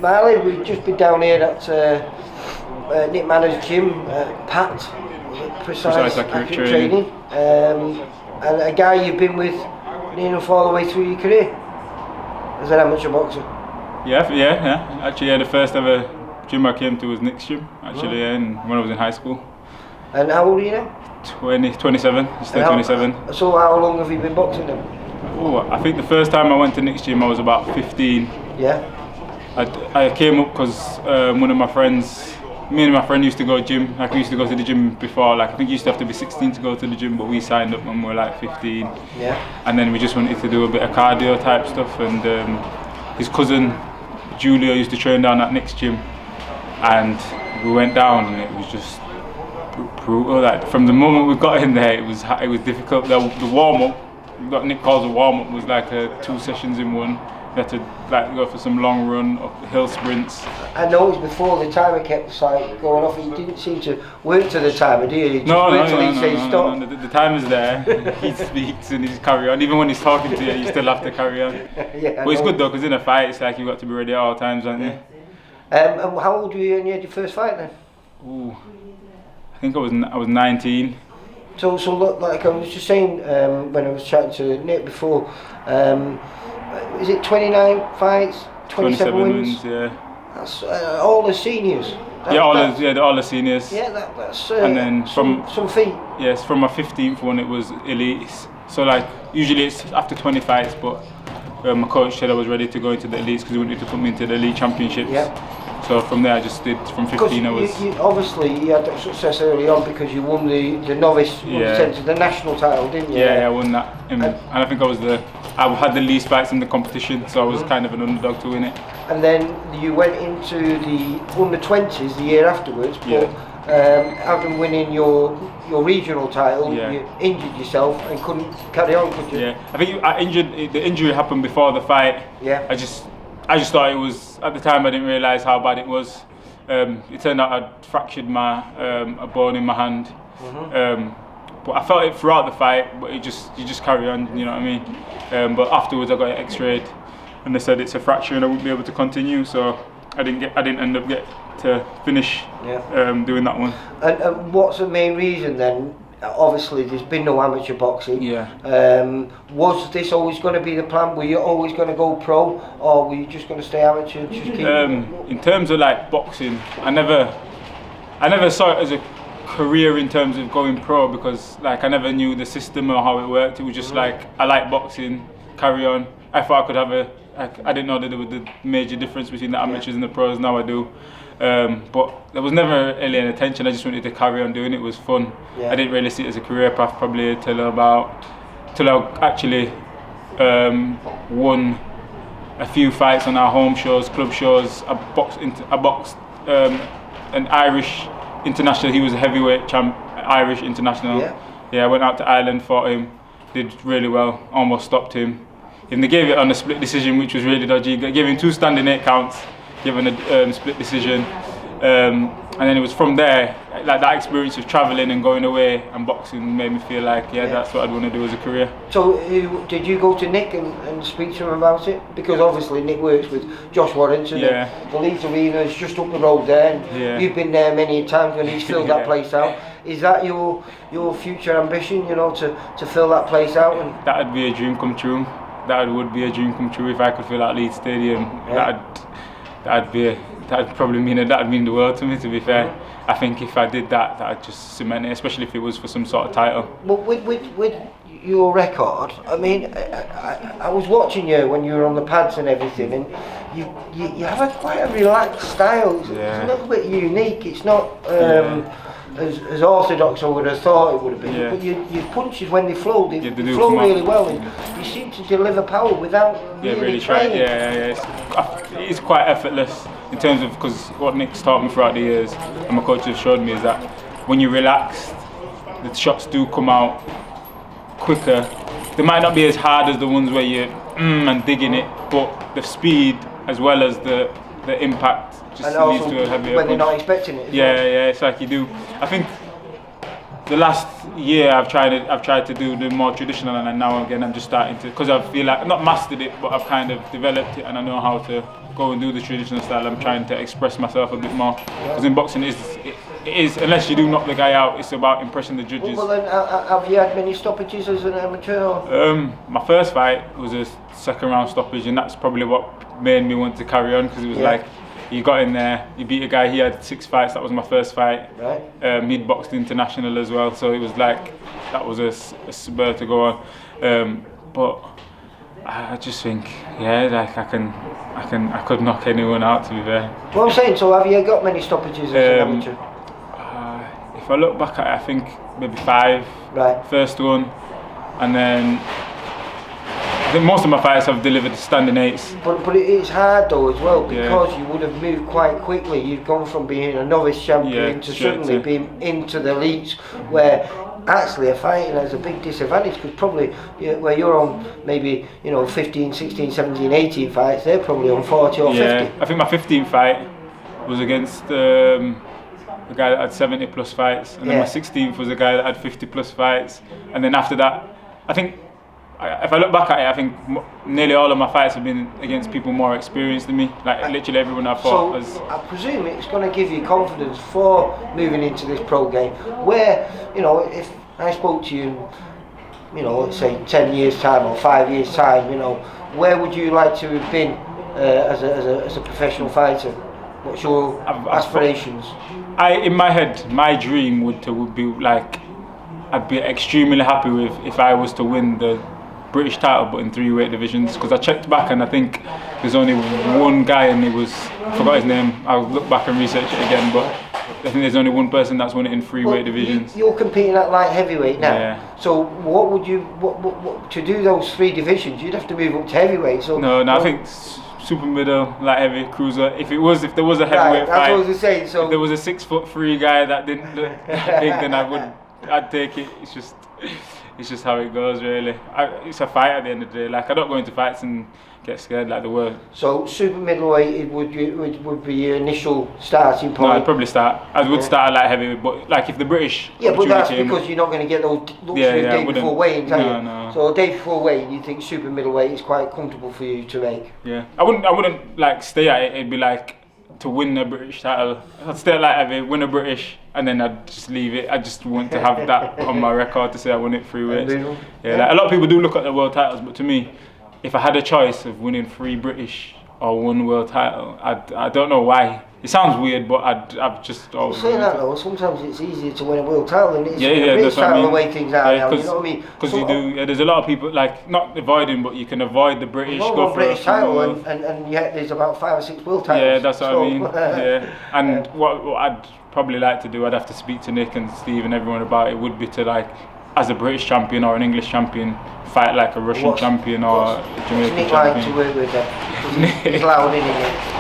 Marley, we've just been down here at Nick Mannor's gym, Pat, Precise Accurate Training, and a guy you've been with near enough all the way through your career as an amateur boxer. Yeah. Actually, the first ever gym I came to was Nick's gym, actually, and when I was in high school. And how old are you now? 27, still 27. So how long have you been boxing then? Oh, I think the first time I went to Nick's gym I was about 15. Yeah. I came up because one of my friends, me and my friend used to go gym. Like we used to go to the gym before. Like I think you used to have to be 16 to go to the gym, but we signed up when we were like 15. Yeah. And then we just wanted to do a bit of cardio type stuff. And his cousin Julia used to train down at Nick's gym, and we went down, and it was just brutal. Like from the moment we got in there, it was difficult. The warm up, what Nick calls a warm up, was like 2 sessions in one. We had to like go for some long run, hill sprints. I know before the timer kept like going off. You didn't seem to work to the timer, do you? No. The timer's there. He speaks and he's carry on. Even when he's talking to you still have to carry on. Yeah, but it's good though, because in a fight, it's like you've got to be ready at all times, aren't you? And how old were you when you had your first fight then? Ooh, I think I was 19. So look, like I was just saying when I was chatting to Nick before, is it 29 fights, 27 wins? Yeah. That's all the seniors. All the seniors. Yeah, that's and then from some feet. Yes, from my 15th one it was elites. So like usually it's after 20 fights, but my coach said I was ready to go into the elites because he wanted to put me into the elite championships. Yeah. So from there I just did, from 15 I was... Obviously you had that success early on because you won the novice, the national title, didn't you? Yeah, I won that. And I think I had the least fights in the competition, so I was kind of an underdog to win it. And then you went into the under-20s the year afterwards, but after winning your regional title, you injured yourself and couldn't carry on, could you? Yeah, I think the injury happened before the fight. Yeah. I just thought it was, at the time I didn't realise how bad it was. It turned out I'd fractured a bone in my hand. But I felt it throughout the fight, but you just carry on, you know what I mean? But afterwards I got it x-rayed and they said it's a fracture and I wouldn't be able to continue, so I didn't end up get to finish doing that one. And what's the main reason then? Obviously there's been no amateur boxing. Yeah. Was this always going to be the plan? Were you always going to go pro, or were you just going to stay amateur and just keep... In terms of like boxing, I never saw it as a career in terms of going pro, because like I never knew the system or how it worked. It was just like, I like boxing, carry on. I thought I could have I didn't know that there was the major difference between the amateurs and the pros. Now I do. But there was never really an intention. I just wanted to carry on doing it. It was fun. I didn't really see it as a career path probably till I actually won a few fights on our home shows, club shows. I boxed an Irish international. He was a heavyweight champ, Irish international. Yeah, I went out to Ireland, fought him, did really well, almost stopped him. And they gave it on a split decision, which was really dodgy. They gave him 2 standing 8 counts, given a split decision. And then it was from there, like that experience of travelling and going away and boxing made me feel like, that's what I'd want to do as a career. So did you go to Nick and speak to him about it? Because obviously Nick works with Josh Warrington, and the Leeds Arena is just up the road there, and you've been there many times when he's filled that place out. Is that your future ambition, you know, to fill that place out? And that'd be a dream come true. That would be a dream come true if I could fill out Leeds Stadium. That'd probably mean the world to me, to be fair. I think if I did that, that'd just cement it, especially if it was for some sort of title. But with your record, I mean, I was watching you when you were on the pads and everything, and you have quite a relaxed style. It's a little bit unique. It's not as orthodox I would have thought it would have been. But your punches, when they flow really well, and you seem to deliver power without really trying. It's quite effortless in terms of, because what Nick's taught me throughout the years and my coach has showed me is that when you're relaxed, the shots do come out quicker. They might not be as hard as the ones where you're and digging it, but the speed as well as the impact just leads to a heavier when they're not expecting it. Yeah, it's like you do. I think the last year I've tried to do the more traditional, and now again I'm just starting to, because I feel like I've not mastered it, but I've kind of developed it and I know how to go and do the traditional style. I'm trying to express myself a bit more, because in boxing it is, unless you do knock the guy out, it's about impressing the judges. Well then, have you had many stoppages as an amateur? Or? My first fight was a second round stoppage, and that's probably what made me want to carry on, because it was like, you got in there, you beat a guy, he had 6 fights, that was my first fight. Right. He'd boxed international as well, so it was like, that was a spur to go on. But I just think, like I could knock anyone out, to be fair. Well, I'm saying, so have you got many stoppages as an amateur? If I look back at it, I think maybe 5. Right. First one, and then I think most of my fights have delivered standing 8s. But it's hard though as well, because you would have moved quite quickly. You've gone from being a novice champion to suddenly being into the elites, where actually a fighting has a big disadvantage, because probably where you're on maybe 15, 16, 17, 18 fights, they're probably on 40 or 50. I think my 15th fight was against a guy that had 70 plus fights, and then my 16th was a guy that had 50 plus fights, and then after that, I think, if I look back at it, I think nearly all of my fights have been against people more experienced than me. Like literally everyone I've fought. So I presume it's going to give you confidence for moving into this pro game. Where if I spoke to you, let's say 10 years time or 5 years time, where would you like to have been as a professional fighter? What's your aspirations? In my head, my dream would be like, I'd be extremely happy with if I was to win the British title, but in 3 weight divisions, because I checked back and I think there's only one guy, and I forgot his name, I'll look back and research it again, but I think there's only one person that's won it in 3 weight divisions. You're competing at light heavyweight now. Yeah. So what would you, what to do those 3 divisions, you'd have to move up to heavyweight. So No, I think super middle, light heavy, cruiser. If there was a heavyweight fight, that's what I was saying. So if there was a 6'3" guy that didn't look that big, then I'd take it. It's just how it goes, really. It's a fight at the end of the day. Like, I don't go into fights and get scared like the world. So super middleweight would be your initial starting point. No, I'd probably start. I would start at light heavyweight, but like if the British. Yeah, but that's because you're not going to get those luxury day before weighing, are you? No. So a day before weighing, you think super middleweight is quite comfortable for you to make. Yeah, I wouldn't like stay at it. It'd be like to win a British title. I'd stay at light heavy, win a British, and then I'd just leave it. I just want to have that on my record to say I won it 3 weights. Yeah, like a lot of people do look at the world titles, but to me, if I had a choice of winning 3 British or 1 world title, I don't know why. It sounds weird, but I've just always. Saying that though, sometimes it's easier to win a world title than it is to win a British title. I mean. The way things are now, you know what I mean? Because you do. Yeah, there's a lot of people like not avoiding, but you can avoid the British. Go for British title, and yet there's about 5 or 6 world titles. Yeah, that's what I mean. Yeah, and what I'd probably like to do, I'd have to speak to Nick and Steve and everyone about it, would be to, like, as a British champion or an English champion, fight like a Russian champion or a Jamaican Nick champion. like to work with them? He's loud, isn't he?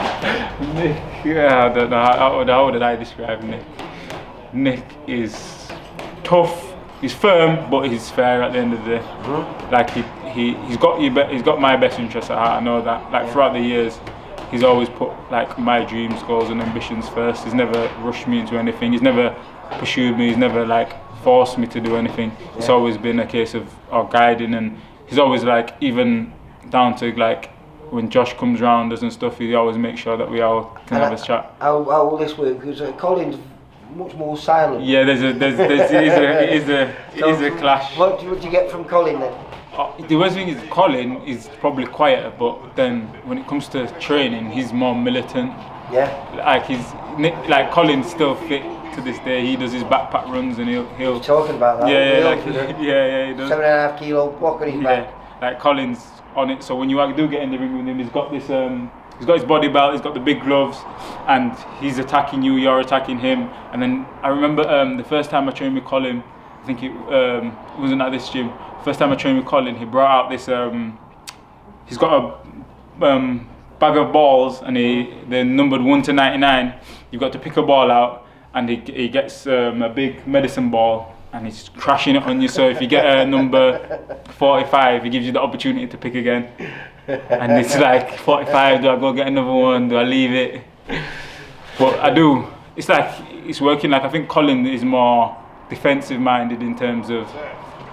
Nick, yeah, I don't know, how did I describe Nick? Nick is tough, he's firm, but he's fair at the end of the day. Mm-hmm. Like he's got my best interests at heart, I know that. Like throughout the years, he's always put like my dreams, goals and ambitions first. He's never rushed me into anything, he's never pursued me, he's never like forced me to do anything. It's always been a case of guiding, and he's always like, even down to like when Josh comes round us and stuff, he always makes sure that we all can have a chat. How will this work? Because Colin's much more silent. Yeah, it is a clash. What do you get from Colin then? The worst thing is Colin is probably quieter, but then when it comes to training, he's more militant. Yeah. Like Colin's still fit to this day. He does his backpack runs and he'll. He's talking about that. Yeah, he does. 7.5 kilo block on his back. Like Colin's on it. So when you do get in the ring with him, he's got this. He's got his body belt. He's got the big gloves, and he's attacking you. You're attacking him. And then I remember the first time I trained with Colin. I think it wasn't at this gym. First time I trained with Colin, he brought out this. He's got a bag of balls, and they're numbered 1 to 99. You've got to pick a ball out, and he gets a big medicine ball, and he's crashing it on you. So if you get a number 45, he gives you the opportunity to pick again. And it's like 45. Do I go get another one? Do I leave it? But I do. It's like it's working. Like I think Colin is more defensive minded in terms of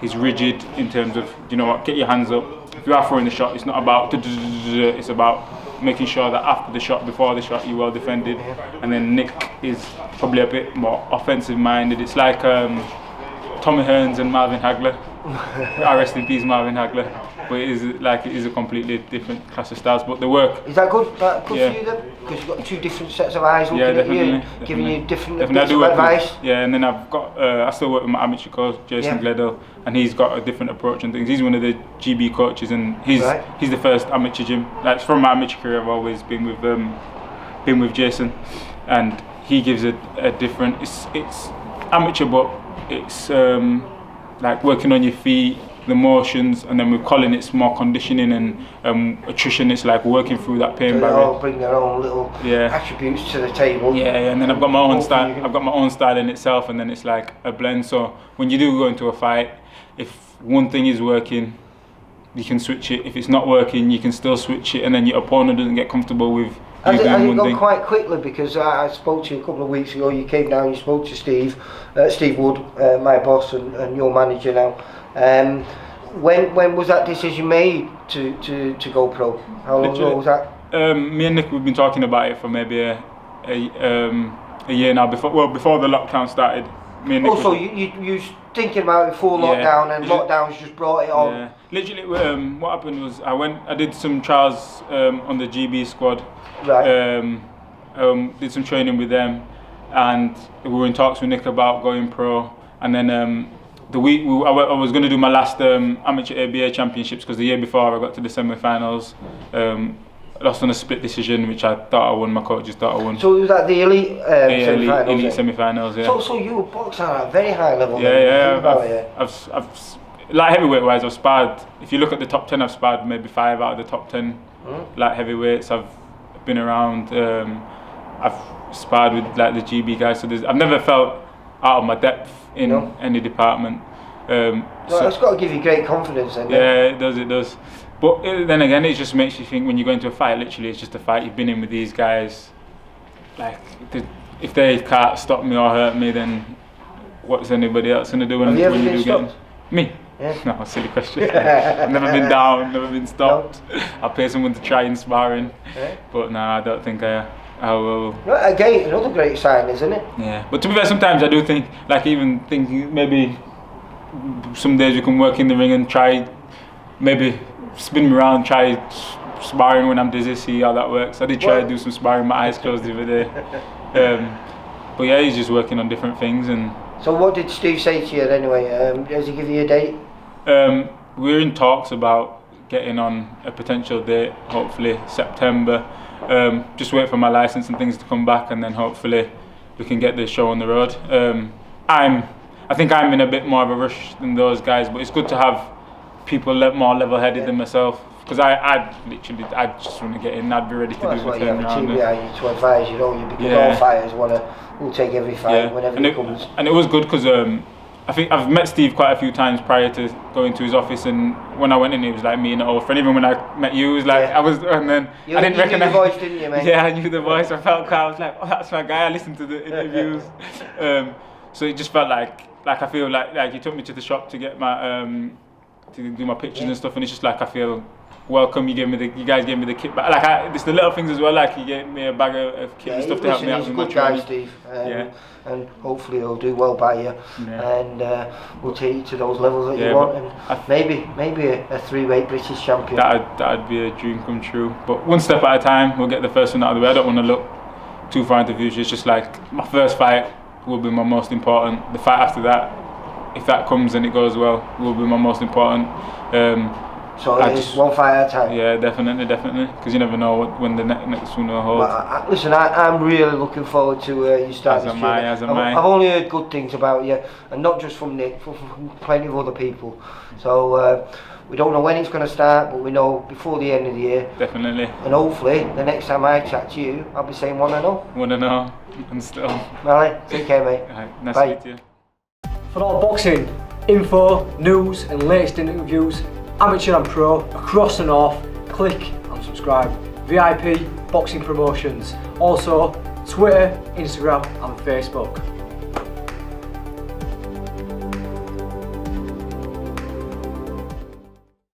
he's rigid in terms of, you know what, get your hands up. If you are throwing the shot, it's not about it's about making sure that after the shot, before the shot, you're well defended. And then Nick is probably a bit more offensive minded. It's like Tommy Hearns and Marvin Hagler. Rest in peace, Marvin Hagler. But it is a completely different class of styles. But the work. Is that good? For you then? Because you've got two different sets of eyes looking at you, and giving you different bits of advice. And then I've got. I still work with my amateur coach, Jason Gledell, and he's got a different approach and things. He's one of the GB coaches, and he's the first amateur gym. Like from my amateur career, I've always been with Jason, and he gives a different. It's amateur, but it's like working on your feet, the motions, and then with Colin it's more conditioning and attrition. It's like working through that pain barrier. They all bring their own little attributes to the table. And then I've got my own style. I've got my own style in itself, and then it's like a blend. So when you do go into a fight, if one thing is working, you can switch it. If it's not working, you can still switch it, and then your opponent doesn't get comfortable with. Has it gone quite quickly? Because I spoke to you a couple of weeks ago. You came down. You spoke to Steve Wood, my boss, and your manager now. When was that decision made to go pro? How long ago was that? Me and Nick, we've been talking about it for maybe a year now. Before the lockdown started. Me and Nick also, you was thinking about it before lockdown, and lockdowns just brought it on. Yeah. Literally, what happened was I did some trials on the GB squad. Right. Did some training with them, and we were in talks with Nick about going pro, and then. The week I was going to do my last amateur ABA championships, because the year before I got to the semi-finals, lost on a split decision, which I thought I won. My coaches thought I won. So was that the elite semi-finals? Elite semi-finals, yeah. So you were boxing at a very high level. I've light heavyweight wise, I've sparred. If you look at the top 10, I've sparred maybe 5 out of the top 10 light heavyweights. I've been around. I've sparred with like the GB guys. So I've never felt out of my depth in any department. So that's got to give you great confidence then. Yeah, it does. But then again, it just makes you think when you go into a fight, literally it's just a fight. You've been in with these guys. Like, if they can't stop me or hurt me, then what's anybody else going to do when you do been stopped? Me? Yeah. No, silly question. I've never been down, never been stopped. I'll pay someone to try in sparring. But no, I don't think I will. Again, another great sign, isn't it? Yeah, but to be fair, sometimes I do think, like even thinking maybe some days we can work in the ring and try, maybe spin me around, try sparring when I'm dizzy, see how that works. I did try to do some sparring with my eyes closed the other day. But yeah, he's just working on different things. And so what did Steve say to you anyway? Does he give you a date? We're in talks about getting on a potential date, hopefully September. Just wait for my license and things to come back, and then hopefully we can get this show on the road. I think I'm in a bit more of a rush than those guys, but it's good to have people more level-headed than myself, because I just want to get in. I'd be ready to do the turnaround. That's why you have a team behind you to advise you, don't you? Because all fighters will take every fight whenever it comes. And it was good because I think I've met Steve quite a few times prior to going to his office, and when I went in, it was like me and an old friend. Even when I met you, it was like I was, and then I didn't recognize. You knew the voice, didn't you, mate? Yeah, I knew the voice. I felt I was like, oh, that's my guy. I listened to the interviews, so it just felt like I feel like he took me to the shop to get my to do my pictures and stuff, and it's just like I feel welcome. You guys gave me the kit back. Like it's the little things as well. Like he gave me a bag of kit and stuff to help me out with my training. Steve. And hopefully he'll do well by you, and we'll take you to those levels that you want, and maybe a 3-weight British champion. That'd be a dream come true. But one step at a time. We'll get the first one out of the way. I don't want to look too far into the future. It's just like my first fight will be my most important. The fight after that, if that comes and it goes well, will be my most important. So it's one fight at a time. Yeah, definitely, because you never know when the next one will hold. Listen, I'm really looking forward to you starting this journey. I've only heard good things about you, and not just from Nick, from plenty of other people. So we don't know when it's going to start, but we know before the end of the year. Definitely. And hopefully, the next time I chat to you, I'll be saying 1-0. 1-0, and still. Well, take care, mate. Right, nice to meet you. For all boxing info, news, and latest interviews, amateur and pro, across the north, click and subscribe. VIP Boxing Promotions. Also, Twitter, Instagram and Facebook.